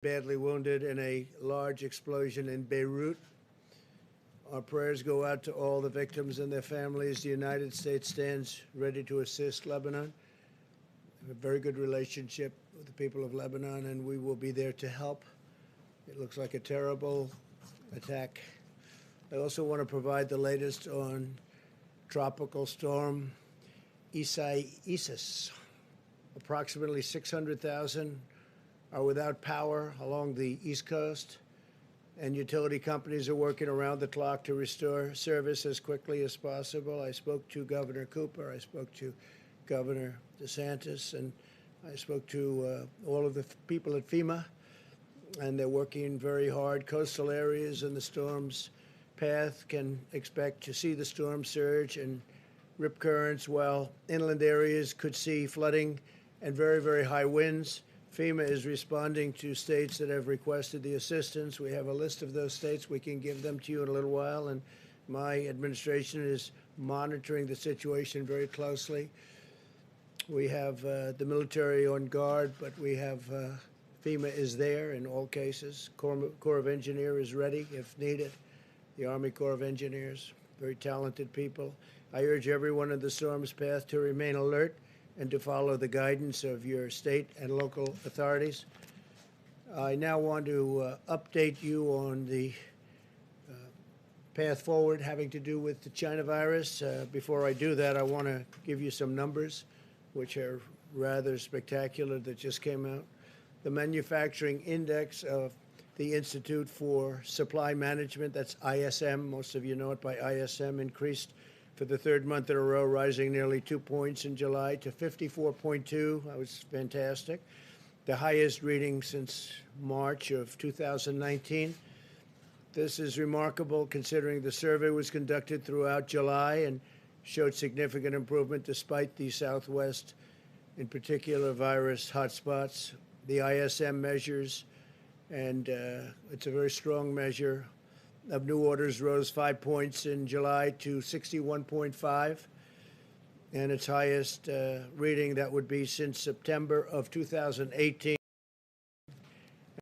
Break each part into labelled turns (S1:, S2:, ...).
S1: badly wounded in a large explosion in Beirut. Our prayers go out to all the victims and their families. The United States stands ready to assist Lebanon. We have a very good relationship with the people of Lebanon, and we will be there to help. It looks like a terrible attack. I also want to provide the latest on Tropical Storm Isaias. Approximately 600,000 are without power along the East Coast, and utility companies are working around the clock to restore service as quickly as possible. I spoke to Governor Cooper, I spoke to Governor DeSantis, and I spoke to all of the people at FEMA, and they're working very hard. Coastal areas in the storm's path can expect to see the storm surge and rip currents, while inland areas could see flooding and very, very high winds. FEMA is responding to states that have requested the assistance. We have a list of those states. We can give them to you in a little while. And my administration is monitoring the situation very closely. We have the military on guard, but we have FEMA is there in all cases. Corps of Engineers is ready if needed. The Army Corps of Engineers, very talented people. I urge everyone in the storm's path to remain alert and to follow the guidance of your state and local authorities. I now want to update you on the path forward having to do with the China virus. Before I do that, I want to give you some numbers, which are rather spectacular, that just came out. The manufacturing index of the Institute for Supply Management, that's ISM, most of you know it by ISM, increased for the third month in a row, rising nearly 2 points in July to 54.2. That was fantastic. The highest reading since March of 2019. This is remarkable considering the survey was conducted throughout July and showed significant improvement despite the Southwest, in particular, virus hotspots. The ISM measures, and it's a very strong measure, of new orders rose 5 points in July to 61.5, and its highest reading that would be since September of 2018.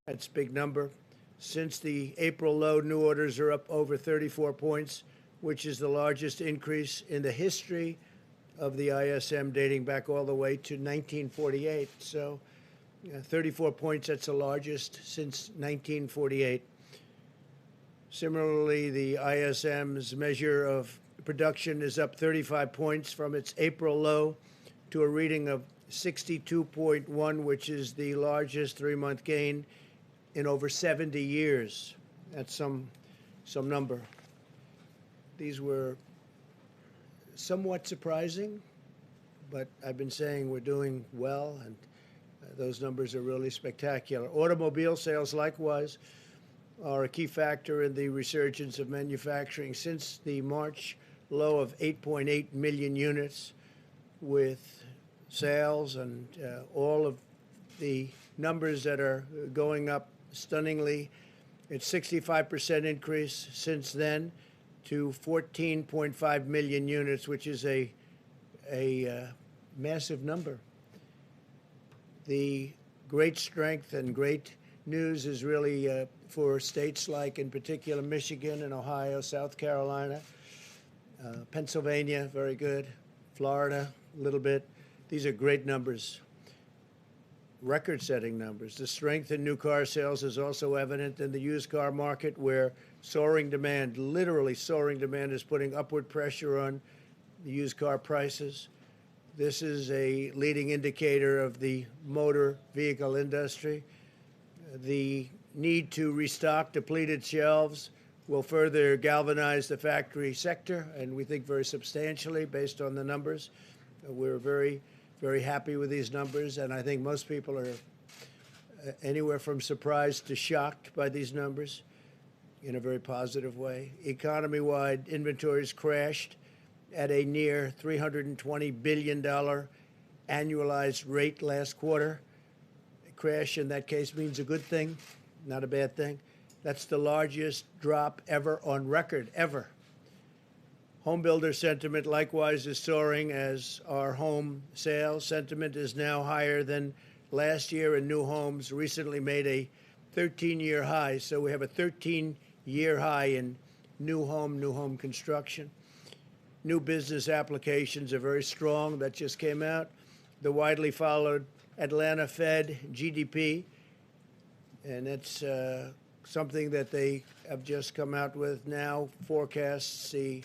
S1: That's a big number. Since the April low, new orders are up over 34 points, which is the largest increase in the history of the ISM, dating back all the way to 1948. So 34 points, that's the largest since 1948. Similarly, the ISM's measure of production is up 35 points from its April low to a reading of 62.1, which is the largest three-month gain in over 70 years. That's some number. These were somewhat surprising, but I've been saying we're doing well, and those numbers are really spectacular. Automobile sales, likewise, are a key factor in the resurgence of manufacturing since the March low of 8.8 million units, with sales and all of the numbers that are going up stunningly. It's 65% increase since then to 14.5 million units, which is a massive number. The great strength and great news is really for states like, in particular, Michigan and Ohio, South Carolina, Pennsylvania, very good, Florida, a little bit. These are great numbers, record-setting numbers. The strength in new car sales is also evident in the used car market, where soaring demand, literally soaring demand, is putting upward pressure on the used car prices. This is a leading indicator of the motor vehicle industry. The need to restock depleted shelves will further galvanize the factory sector, and we think very substantially based on the numbers. We're very, very happy with these numbers, and I think most people are anywhere from surprised to shocked by these numbers in a very positive way. Economy-wide inventories crashed at a near $320 billion annualized rate last quarter. A crash in that case means a good thing, not a bad thing. That's the largest drop ever on record, ever. Home builder sentiment likewise is soaring, as our home sales sentiment is now higher than last year, and new homes recently made a 13-year high. So we have a 13-year high in new home construction. New business applications are very strong. That just came out. The widely followed Atlanta Fed GDP, and it's something that they have just come out with now, forecasts the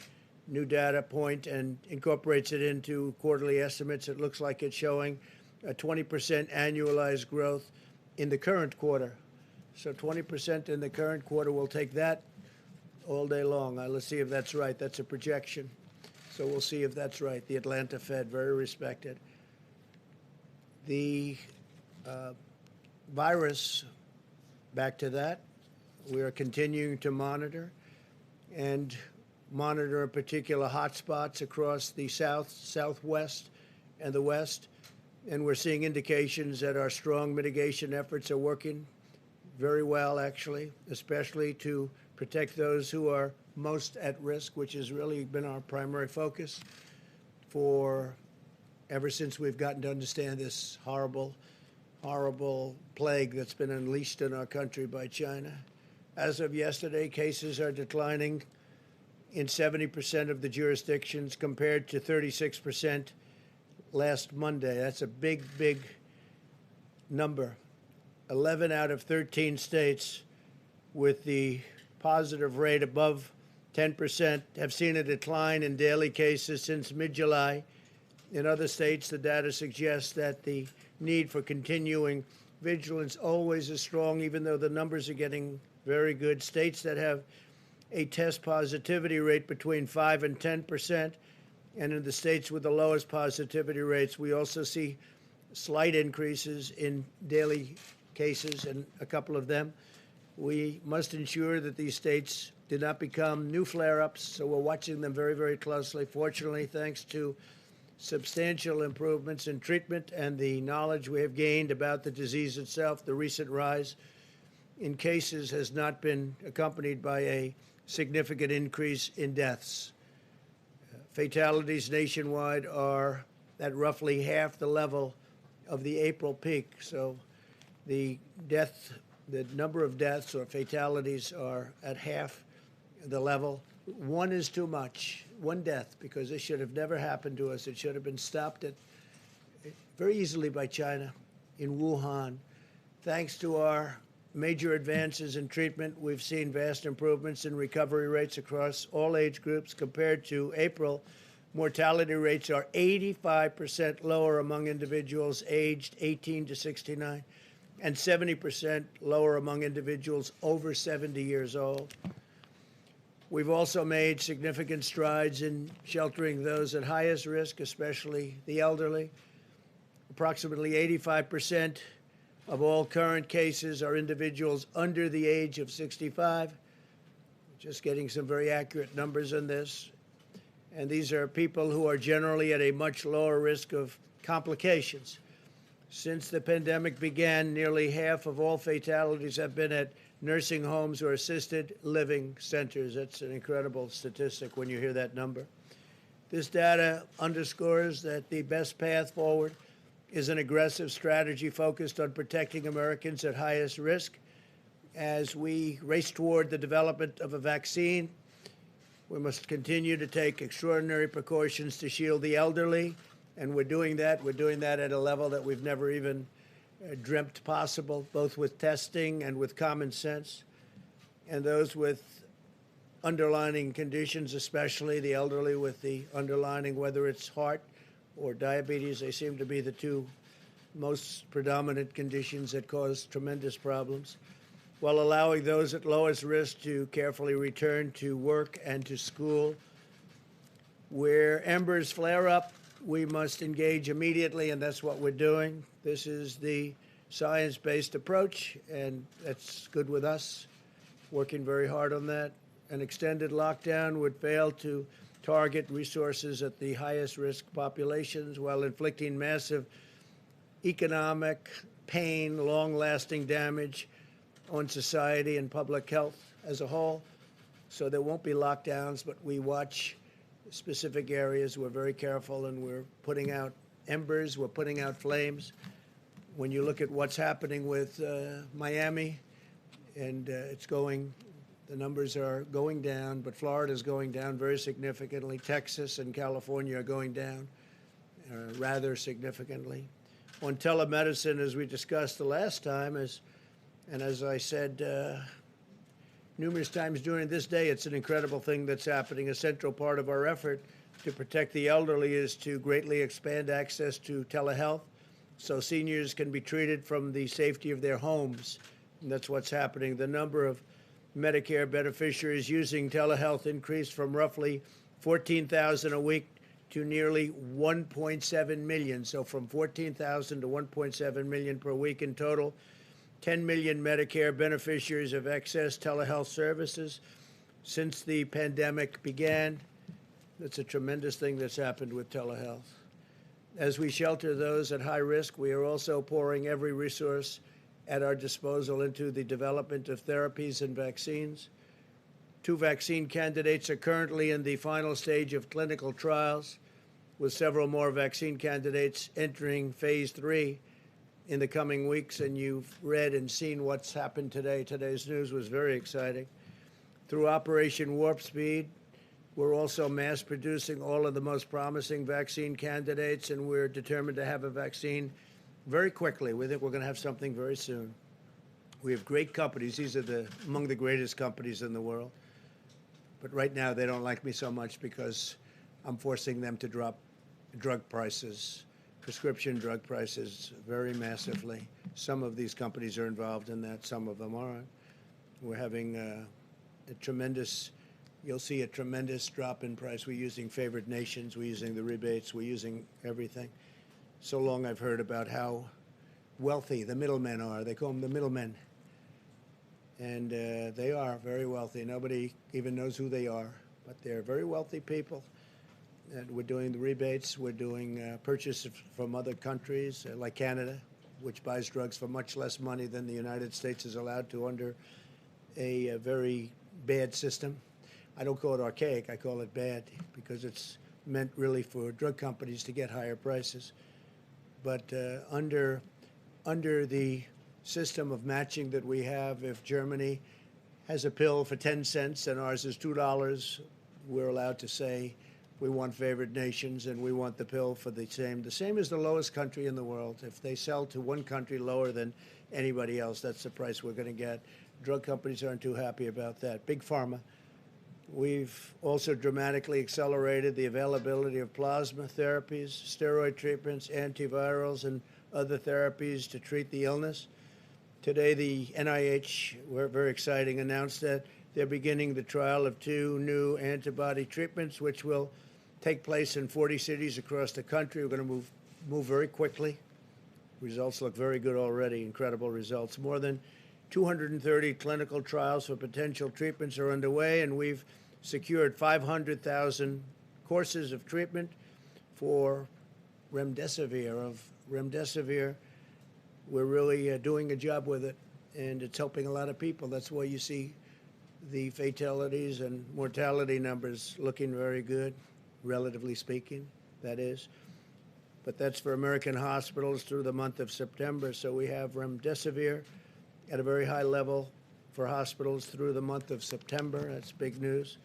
S1: new data point and incorporates it into quarterly estimates. It looks like it's showing a 20% annualized growth in the current quarter. So 20% in the current quarter, we'll take that all day long. Let's see if that's right. That's a projection. So we'll see if that's right. The Atlanta Fed, very respected. The virus, back to that, we are continuing to monitor and monitor in particular hotspots across the south, southwest, and the west. And we're seeing indications that our strong mitigation efforts are working very well, actually, especially to protect those who are most at risk, which has really been our primary focus for ever since we've gotten to understand this horrible, horrible plague that's been unleashed in our country by China. As of yesterday, cases are declining in 70% of the jurisdictions compared to 36% last Monday. That's a big, big number. 11 out of 13 states with the positive rate above 10% have seen a decline in daily cases since mid-July. In other states, the data suggests that the need for continuing vigilance always is strong, even though the numbers are getting very good. States that have a test positivity rate between 5 and 10%, and in the states with the lowest positivity rates, we also see slight increases in daily cases, and a couple of them. We must ensure that these states do not become new flare-ups, so we're watching them very, very closely. Fortunately, thanks to substantial improvements in treatment and the knowledge we have gained about the disease itself, the recent rise in cases has not been accompanied by a significant increase in deaths. Fatalities nationwide are at roughly half the level of the April peak. So the number of deaths or fatalities are at half the level. One is too much, one death, because this should have never happened to us. It should have been stopped very easily by China in Wuhan. Thanks to our major advances in treatment, we've seen vast improvements in recovery rates across all age groups. Compared to April, mortality rates are 85% lower among individuals aged 18 to 69 and 70% lower among individuals over 70 years old. We've also made significant strides in sheltering those at highest risk, especially the elderly. Approximately 85% of all current cases are individuals under the age of 65. Just getting some very accurate numbers on this. And these are people who are generally at a much lower risk of complications. Since the pandemic began, nearly half of all fatalities have been at nursing homes or assisted living centers. That's an incredible statistic when you hear that number. This data underscores that the best path forward is an aggressive strategy focused on protecting Americans at highest risk. As we race toward the development of a vaccine, we must continue to take extraordinary precautions to shield the elderly, and we're doing that. We're doing that at a level that we've never even dreamt possible, both with testing and with common sense. And those with underlying conditions, especially the elderly with the underlying, whether it's heart or diabetes, they seem to be the two most predominant conditions that cause tremendous problems, while allowing those at lowest risk to carefully return to work and to school. Where embers flare up, we must engage immediately, and that's what we're doing. This is the science-based approach, and that's good with us, working very hard on that. An extended lockdown would fail to target resources at the highest risk populations while inflicting massive economic pain, long-lasting damage on society and public health as a whole. So there won't be lockdowns, but we watch specific areas. We're very careful, and we're putting out embers, we're putting out flames. When you look at what's happening with Miami, and the numbers are going down, but Florida is going down very significantly. Texas and California are going down rather significantly. On telemedicine, as we discussed the last time, and as I said numerous times during this day, it's an incredible thing that's happening. A central part of our effort to protect the elderly is to greatly expand access to telehealth so seniors can be treated from the safety of their homes. And that's what's happening. The number of Medicare beneficiaries using telehealth increased from roughly 14,000 a week to nearly 1.7 million. So from 14,000 to 1.7 million per week in total. 10 million Medicare beneficiaries have accessed telehealth services since the pandemic began. That's a tremendous thing that's happened with telehealth. As we shelter those at high risk, we are also pouring every resource at our disposal into the development of therapies and vaccines. 2 vaccine candidates are currently in the final stage of clinical trials, with several more vaccine candidates entering phase 3 in the coming weeks, and you've read and seen what's happened today. Today's news was very exciting. Through Operation Warp Speed, we're also mass producing all of the most promising vaccine candidates, and we're determined to have a vaccine very quickly. We think we're going to have something very soon. We have great companies. These are among the greatest companies in the world. But right now, they don't like me so much because I'm forcing them to drop drug prices, prescription drug prices, very massively. Some of these companies are involved in that. Some of them aren't. We're having you'll see a tremendous drop in price. We're using favored nations. We're using the rebates. We're using everything. So long I've heard about how wealthy the middlemen are. They call them the middlemen. And they are very wealthy. Nobody even knows who they are, but they're very wealthy people. And we're doing the rebates. We're doing purchases from other countries, like Canada, which buys drugs for much less money than the United States is allowed to under a very bad system. I don't call it archaic. I call it bad because it's meant really for drug companies to get higher prices. But under the system of matching that we have, if Germany has a pill for 10 cents and ours is $2, we're allowed to say we want favored nations and we want the pill for the same. The same as the lowest country in the world. If they sell to one country lower than anybody else, that's the price we're going to get. Drug companies aren't too happy about that. Big Pharma. We've also dramatically accelerated the availability of plasma therapies, steroid treatments, antivirals, and other therapies to treat the illness. Today, the NIH, we're very exciting, announced that they're beginning the trial of 2 new antibody treatments, which will take place in 40 cities across the country. We're going to move very quickly. Results look very good already, incredible results. More than 230 clinical trials for potential treatments are underway, and we've secured 500,000 courses of treatment for remdesivir. We're really doing a job with it, and it's helping a lot of people. That's why you see the fatalities and mortality numbers looking very good, relatively speaking, that is. But that's for American hospitals through the month of September. So we have remdesivir at a very high level for hospitals through the month of September. That's big news.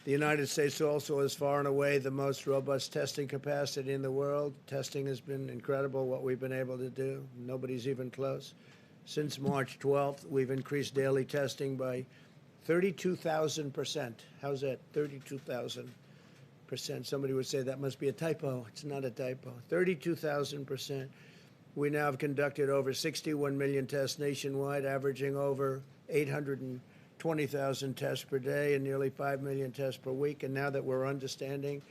S1: The United States also is far and away the most robust testing capacity in the world. Testing has been incredible, what we've been able to do. Nobody's even close. Since March 12th, we've increased daily testing by 32,000%. How's that? 32,000%. Somebody would say that must be a typo. It's not a typo. 32,000%. We now have conducted over 61 million tests nationwide, averaging over 820,000 tests per day and nearly 5 million tests per week. And now that we're understanding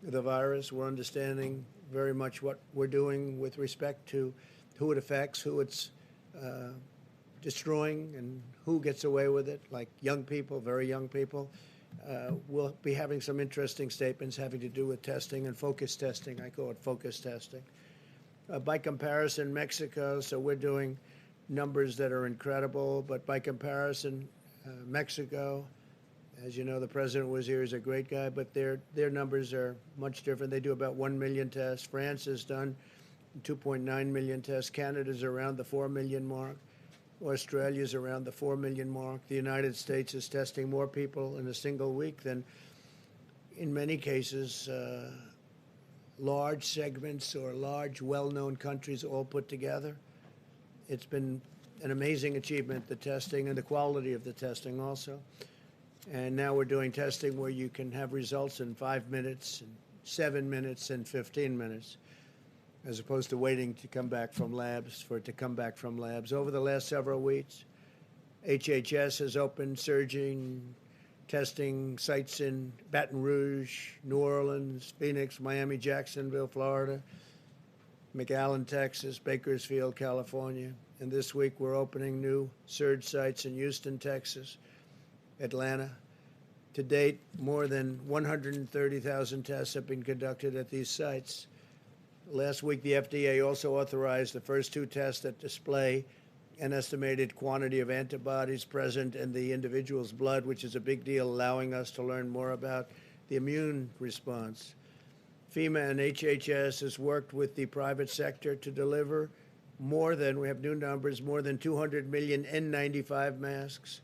S1: the virus, we're understanding very much what we're doing with respect to who it affects, who it's destroying, and who gets away with it, like young people, very young people. We'll be having some interesting statements having to do with testing and focus testing. I call it focus testing. By comparison, Mexico, so we're doing numbers that are incredible, but by comparison, Mexico, as you know, the president was here, he's a great guy, but their numbers are much different. They do about 1 million tests. France has done 2.9 million tests. Canada's around the 4 million mark. Australia's around the 4 million mark. The United States is testing more people in a single week than, in many cases, large segments or large, well-known countries all put together. It's been an amazing achievement, the testing and the quality of the testing also. And now we're doing testing where you can have results in 5 minutes, and 7 minutes, and 15 minutes, as opposed to waiting to come back from labs, for it to come back from labs. Over the last several weeks, HHS has opened surging testing sites in Baton Rouge, New Orleans, Phoenix, Miami, Jacksonville, Florida, McAllen, Texas, Bakersfield, California. And this week we're opening new surge sites in Houston, Texas, Atlanta. To date, more than 130,000 tests have been conducted at these sites. Last week, the FDA also authorized the first 2 tests that display an estimated quantity of antibodies present in the individual's blood, which is a big deal, allowing us to learn more about the immune response. FEMA and HHS has worked with the private sector to deliver more than, we have new numbers, more than 200 million N95 masks,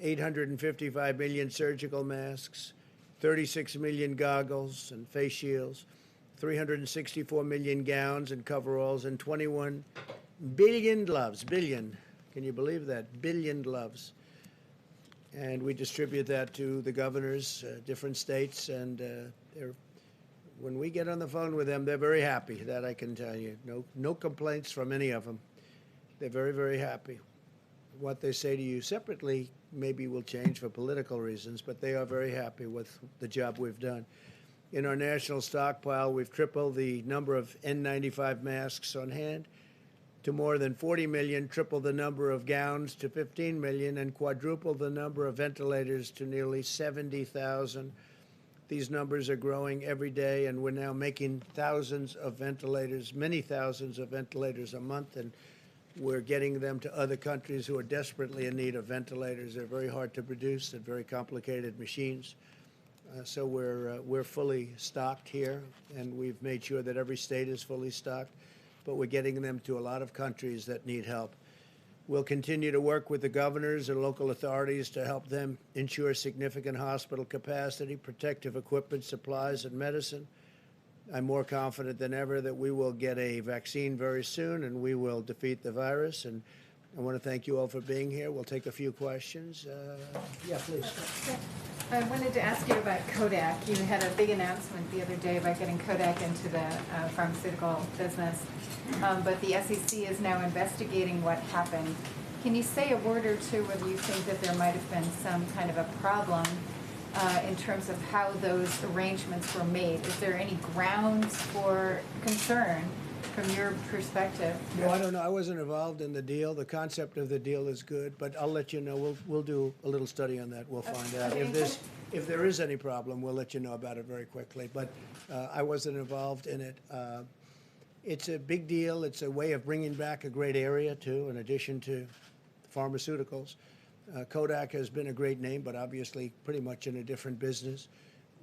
S1: 855 million surgical masks, 36 million goggles and face shields, 364 million gowns and coveralls, and 21 billion gloves. Billion. Can you believe that? Billion gloves. And we distribute that to the governors, different states, and when we get on the phone with them, they're very happy, that I can tell you. No complaints from any of them. They're very, very happy. What they say to you separately maybe will change for political reasons, but they are very happy with the job we've done. In our national stockpile, we've tripled the number of N95 masks on hand to more than 40 million, tripled the number of gowns to 15 million, and quadrupled the number of ventilators to nearly 70,000. These numbers are growing every day, and we're now making thousands of ventilators, many thousands of ventilators a month, and we're getting them to other countries who are desperately in need of ventilators. They're very hard to produce. They're very complicated machines. So we're fully stocked here, and we've made sure that every state is fully stocked, but we're getting them to a lot of countries that need help. We'll continue to work with the governors and local authorities to help them ensure significant hospital capacity, protective equipment, supplies, and medicine. I'm more confident than ever that we will get a vaccine very soon, and we will defeat the virus. And I want to thank you all for being here. We'll take a few questions. Yeah, please.
S2: I wanted to ask you about Kodak. You had a big announcement the other day about getting Kodak into the pharmaceutical business, but the SEC is now investigating what happened. Can you say a word or two whether you think that there might have been some kind of a problem in terms of how those arrangements were made? Is there any grounds for concern from your perspective?
S1: No, I don't know. I wasn't involved in the deal. The concept of the deal is good, but I'll let you know. We'll do a little study on that. We'll find out. If there is any problem, we'll let you know about it very quickly. But I wasn't involved in it. It's a big deal. It's a way of bringing back a great area, too, in addition to pharmaceuticals. Kodak has been a great name, but obviously pretty much in a different business.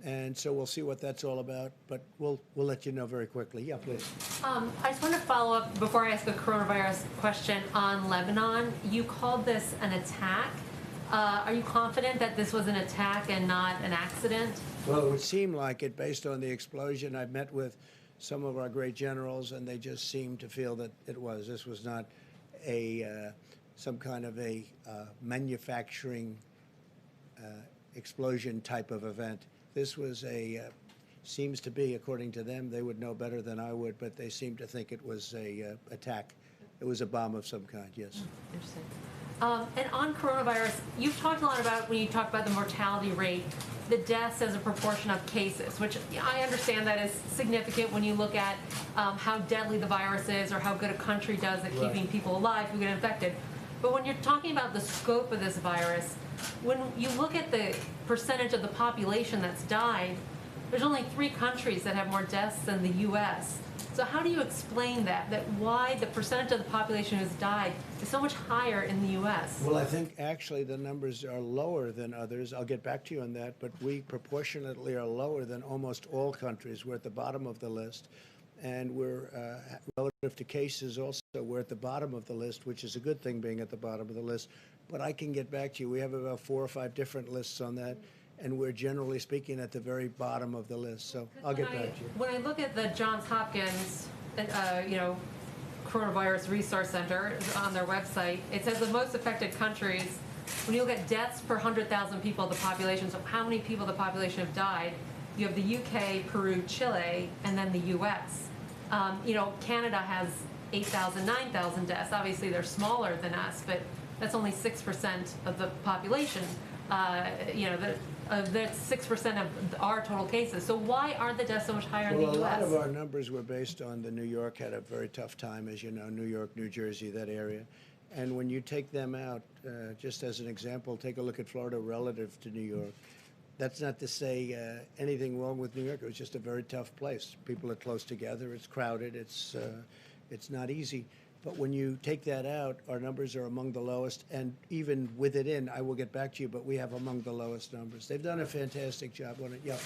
S1: And so we'll see what that's all about, but we'll let you know very quickly. Yeah, please.
S3: I just want to follow up before I ask a coronavirus question on Lebanon. You called this an attack. Are you confident that this was an attack and not an accident?
S1: Well, it would seem like it based on the explosion. I've met with some of our great generals, and they just seemed to feel that it was. This was not some kind of a manufacturing explosion type of event. This was seems to be, according to them, they would know better than I would, but they seem to think it was a attack. It was a bomb of some kind, yes.
S3: Interesting. And on coronavirus, you've talked a lot about, when you talk about the mortality rate, the deaths as a proportion of cases, which I understand that is significant when you look at how deadly the virus is or how good a country does at keeping people alive who get infected. But when you're talking about the scope of this virus, when you look at the percentage of the population that's died, there's only 3 countries that have more deaths than the U.S. So how do you explain that why the percentage of the population who's died is so much higher in the U.S.?
S1: Well, I think actually the numbers are lower than others. I'll get back to you on that, but we proportionately are lower than almost all countries. We're at the bottom of the list. And we're, relative to cases also, we're at the bottom of the list, which is a good thing being at the bottom of the list. But I can get back to you. We have about 4 or 5 different lists on that, and we're generally speaking at the very bottom of the list. So I'll get back to you.
S3: When I look at the Johns Hopkins, Coronavirus Resource Center on their website, it says the most affected countries, when you look at deaths per 100,000 people, the population, so how many people the population have died, you have the UK, Peru, Chile, and then the US. Canada has 8,000, 9,000 deaths. Obviously, they're smaller than us, but that's only 6% of the population. That's 6% of our total cases. So why aren't the deaths so much higher in the US?
S1: Well, a lot of our numbers were based on New York had a very tough time, as you know, New York, New Jersey, that area. And when you take them out, just as an example, take a look at Florida relative to New York. That's not to say anything wrong with New York. It was just a very tough place. People are close together. It's crowded. It's not easy. But when you take that out, our numbers are among the lowest. And even with it in, I will get back to you, but we have among the lowest numbers. They've done a fantastic job on it. Yeah.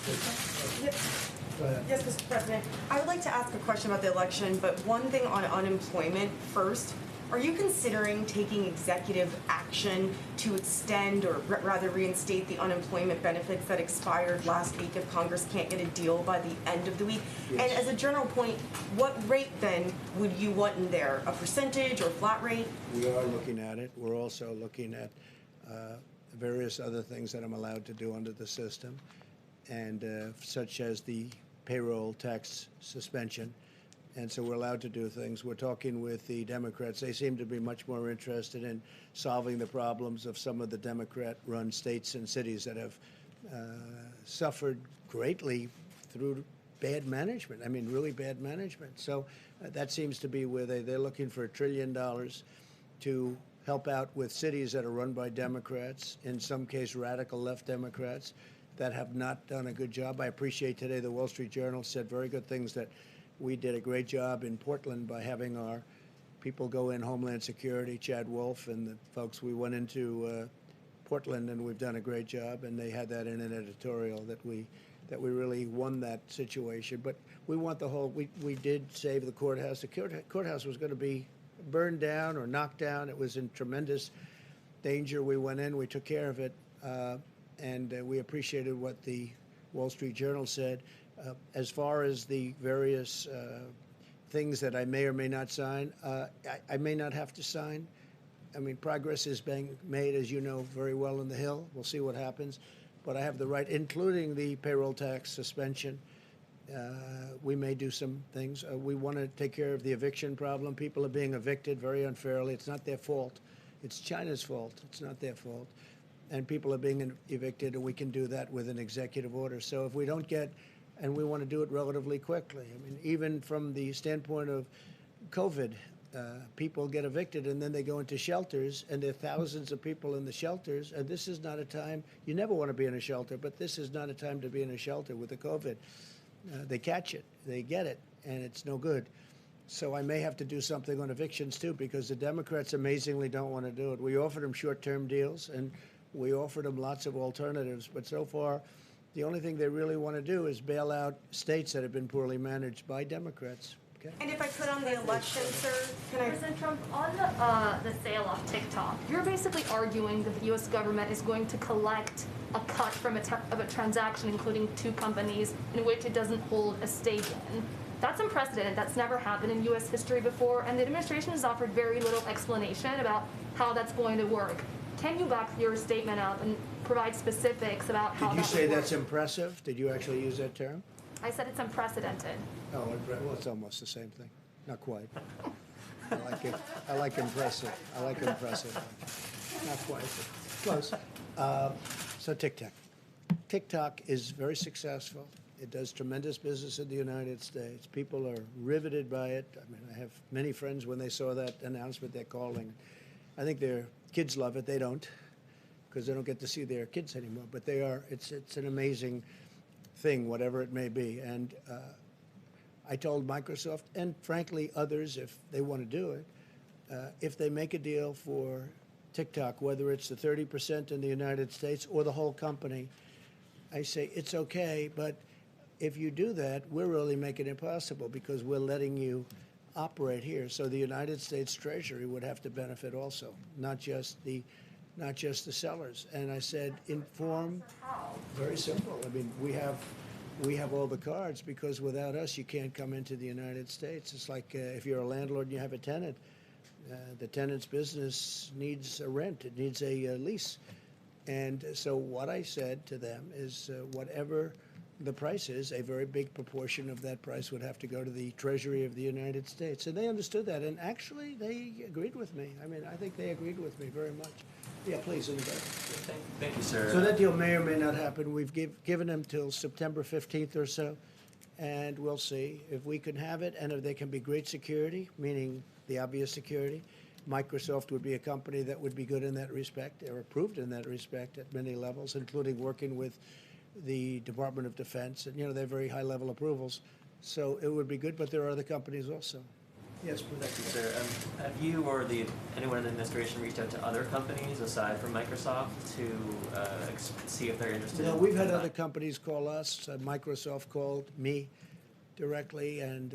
S1: Go ahead.
S4: Yes, Mr. President. I would like to ask a question about the election, but one thing on unemployment first. Are you considering taking executive action to extend or rather reinstate the unemployment benefits that expired last week if Congress can't get a deal by the end of the week?
S1: Yes.
S4: And as a general point, what rate then would you want in there? A percentage or flat rate?
S1: We are looking at it. We're also looking at various other things that I'm allowed to do under the system, and such as the payroll tax suspension. And so we're allowed to do things. We're talking with the Democrats. They seem to be much more interested in solving the problems of some of the Democrat-run states and cities that have suffered greatly through bad management. I mean, really bad management. So that seems to be where they're looking for $1 trillion to help out with cities that are run by Democrats, in some case radical left Democrats, that have not done a good job. I appreciate today the Wall Street Journal said very good things, that we did a great job in Portland by having our people go in, Homeland Security, Chad Wolf and the folks. We went into Portland, and we've done a great job, and they had that in an editorial that we really won that situation. But we want the whole, we did save the courthouse. The courthouse was going to be burned down or knocked down. It was in tremendous danger. We went in, we took care of it, and we appreciated what the Wall Street Journal said. As far as the various things that I may or may not sign, I may not have to sign. I mean, progress is being made, as you know very well, in the Hill. We'll see what happens. But I have the right, including the payroll tax suspension. We may do some things. We want to take care of the eviction problem. People are being evicted very unfairly. It's not their fault. It's China's fault. It's not their fault. And people are being evicted, and we can do that with an executive order. So if we don't get, and we want to do it relatively quickly. I mean, even from the standpoint of COVID, people get evicted and then they go into shelters, and there are thousands of people in the shelters. And this is not a time, you never want to be in a shelter, but this is not a time to be in a shelter with the COVID. They catch it, they get it, and it's no good. So I may have to do something on evictions too, because the Democrats amazingly don't want to do it. We offered them short-term deals, and we offered them lots of alternatives, but so far, the only thing they really want to do is bail out states that have been poorly managed by Democrats. Okay?
S4: And if I could on the election, sir, can I?
S5: President Trump, on the sale of TikTok, you're basically arguing that the U.S. government is going to collect a cut from of a transaction, including 2 companies, in which it doesn't hold a stake in. That's unprecedented. That's never happened in U.S. history before, and the administration has offered very little explanation about how that's going to work. Can you back your statement up and provide specifics about how that
S1: Did you say
S5: would
S1: that's
S5: work?
S1: impressive? Did you actually use that term?
S5: I said it's unprecedented.
S1: Oh, well, it's almost the same thing. Not quite. I like it. I like impressive. I like impressive. Not quite. Close. So TikTok. TikTok is very successful. It does tremendous business in the United States. People are riveted by it. I mean, I have many friends, when they saw that announcement, they're calling. I think their kids love it. They don't, because they don't get to see their kids anymore. But they are. It's an amazing thing, whatever it may be. And I told Microsoft, and frankly others, if they want to do it, if they make a deal for TikTok, whether it's the 30% in the United States or the whole company, I say it's okay, but if you do that, we're really making it possible because we're letting you operate here. So the United States Treasury would have to benefit also, not just the sellers. And I said, inform. Very simple. I mean, we have all the cards because without us, you can't come into the United States. It's like if you're a landlord and you have a tenant, the tenant's business needs a rent. It needs a lease. And so what I said to them is whatever the price is, a very big proportion of that price would have to go to the Treasury of the United States. And they understood that. And actually, they agreed with me. I mean, I think they agreed with me very much. Yeah, please, in the back.
S6: Thank you, sir.
S1: So that deal may or may not happen. We've given them till September 15th or so, and we'll see if we can have it and if they can be great security, meaning the obvious security. Microsoft would be a company that would be good in that respect, or approved in that respect at many levels, including working with the Department of Defense, and they have very high-level approvals. So it would be good, but there are other companies also. Yes, please.
S6: Thank you, sir. Have you or anyone in the administration reached out to other companies aside from Microsoft to see if they're interested?
S1: No, we've had other companies call us. Microsoft called me directly, and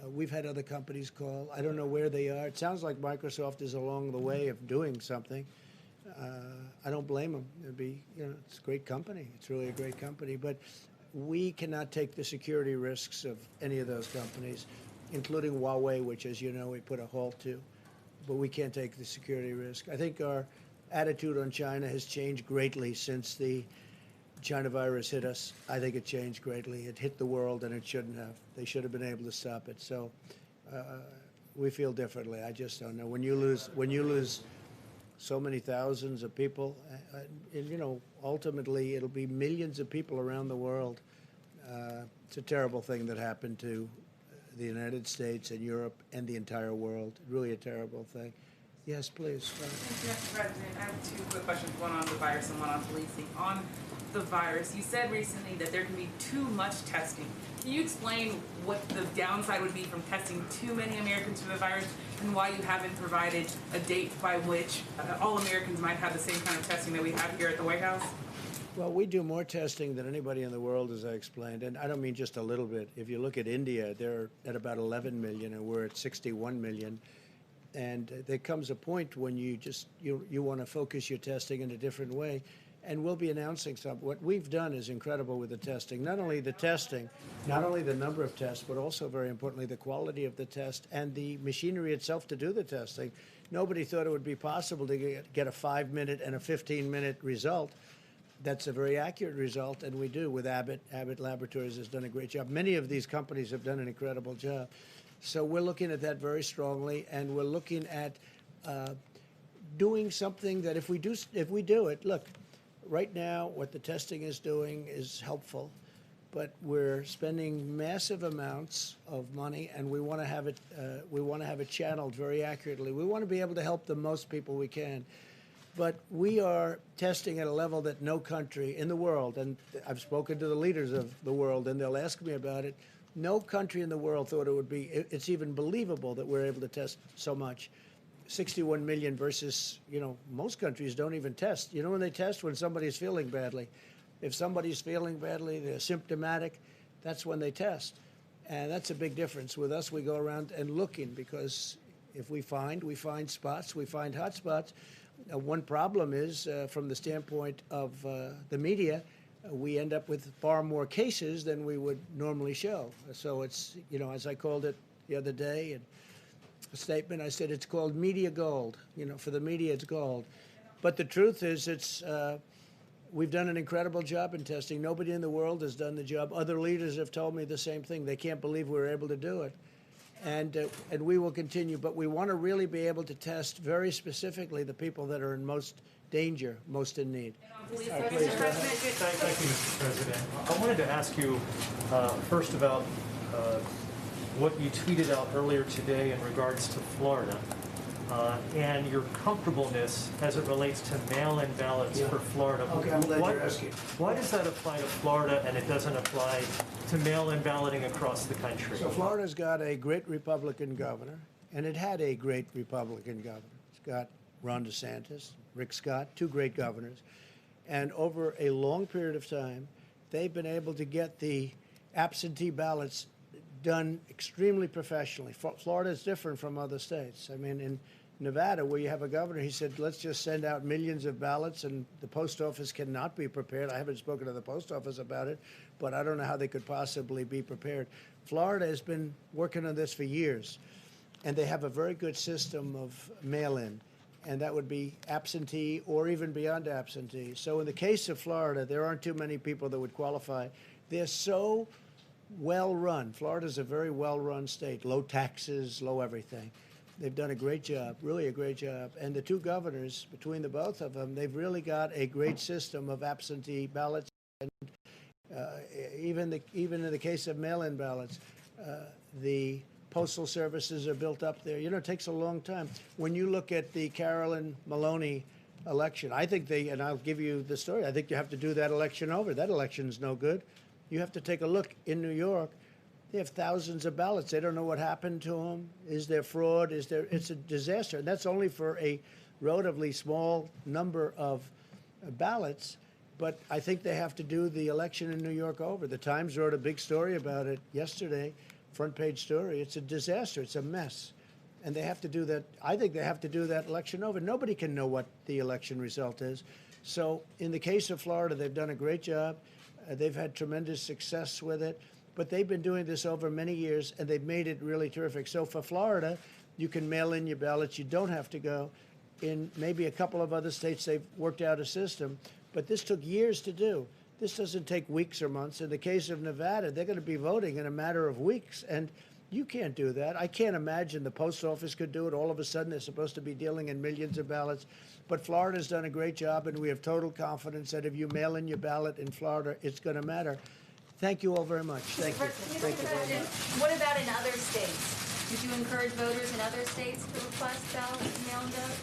S1: we've had other companies call. I don't know where they are. It sounds like Microsoft is along the way of doing something. I don't blame them. It'd be, it's a great company. It's really a great company. But we cannot take the security risks of any of those companies, including Huawei, which, as you know, we put a halt to. But we can't take the security risk. I think our attitude on China has changed greatly since the China virus hit us. I think it changed greatly. It hit the world, and it shouldn't have. They should have been able to stop it. So we feel differently. I just don't know. When you lose so many thousands of people, and ultimately it'll be millions of people around the world. It's a terrible thing that happened to the United States and Europe and the entire world. Really a terrible thing. Yes, please.
S7: Thank you, Mr. President. I have two quick questions, one on the virus and one on policing. On the virus, you said recently that there can be too much testing. Can you explain what the downside would be from testing too many Americans for the virus and why you haven't provided a date by which all Americans might have the same kind of testing that we have here at the White House?
S1: Well, we do more testing than anybody in the world, as I explained, and I don't mean just a little bit. If you look at India, they're at about 11 million, and we're at 61 million. And there comes a point when you want to focus your testing in a different way, and we'll be announcing something. What we've done is incredible with the testing. Not only the testing, not only the number of tests, but also, very importantly, the quality of the test and the machinery itself to do the testing. Nobody thought it would be possible to get a 5-minute and a 15-minute result. That's a very accurate result, and we do with Abbott. Abbott Laboratories has done a great job. Many of these companies have done an incredible job. So we're looking at that very strongly, and we're looking at doing something that if we do it, look, right now what the testing is doing is helpful, but we're spending massive amounts of money, and we want to have it channeled very accurately. We want to be able to help the most people we can. But we are testing at a level that no country in the world, and I've spoken to the leaders of the world, and they'll ask me about it, no country in the world thought it would be, it's even believable that we're able to test so much. 61 million versus, most countries don't even test. When they test? When somebody's feeling badly. If somebody's feeling badly, they're symptomatic, that's when they test. And that's a big difference. With us, we go around and looking, because if we find spots, we find hot spots. One problem is, from the standpoint of the media, we end up with far more cases than we would normally show. So it's, as I called it the other day in a statement, I said it's called media gold. For the media, it's gold. But the truth is, we've done an incredible job in testing. Nobody in the world has done the job. Other leaders have told me the same thing. They can't believe we're able to do it. And we will continue. But we want to really be able to test very specifically the people that are in most danger, most in need.
S6: Thank you, Mr. President. I wanted to ask you first about what you tweeted out earlier today in regards to Florida and your comfortableness as it relates to mail-in ballots for Florida.
S1: Okay, I'm glad you're asking.
S6: Why does that apply to Florida and it doesn't apply to mail-in balloting across the country?
S1: So Florida's got a great Republican governor, and it had a great Republican governor. It's got Ron DeSantis, Rick Scott, two great governors. And over a long period of time, they've been able to get the absentee ballots done extremely professionally. Florida is different from other states. I mean, in Nevada, where you have a governor, he said, let's just send out millions of ballots, and the post office cannot be prepared. I haven't spoken to the post office about it, but I don't know how they could possibly be prepared. Florida has been working on this for years, and they have a very good system of mail-in, and that would be absentee or even beyond absentee. So in the case of Florida, there aren't too many people that would qualify. They're so well-run. Florida's a very well-run state, low taxes, low everything. They've done a great job, really a great job. And the two governors, between the both of them, they've really got a great system of absentee ballots. And even in the case of mail-in ballots, the postal services are built up there. You know, it takes a long time. When you look at the Carolyn Maloney election, I think and I'll give you the story, I think you have to do that election over. That election's no good. You have to take a look in New York. They have thousands of ballots. They don't know what happened to them. Is there fraud? It's a disaster. And that's only for a relatively small number of ballots. But I think they have to do the election in New York over. The Times wrote a big story about it yesterday, front page story. It's a disaster. It's a mess. And they have to do that. I think they have to do that election over. Nobody can know what the election result is. So in the case of Florida, they've done a great job. They've had tremendous success with it. But they've been doing this over many years, and they've made it really terrific. So for Florida, you can mail in your ballots. You don't have to go. In maybe a couple of other states, they've worked out a system. But this took years to do. This doesn't take weeks or months. In the case of Nevada, they're going to be voting in a matter of weeks. And you can't do that. I can't imagine the post office could do it. All of a sudden, they're supposed to be dealing in millions of ballots. But Florida's done a great job, and we have total confidence that if you mail in your ballot in Florida, it's going to matter. Thank you all very much. Thank you. Thank you very much.
S8: What about in other states? Did you encourage voters in other states to request ballots, mail-in vote?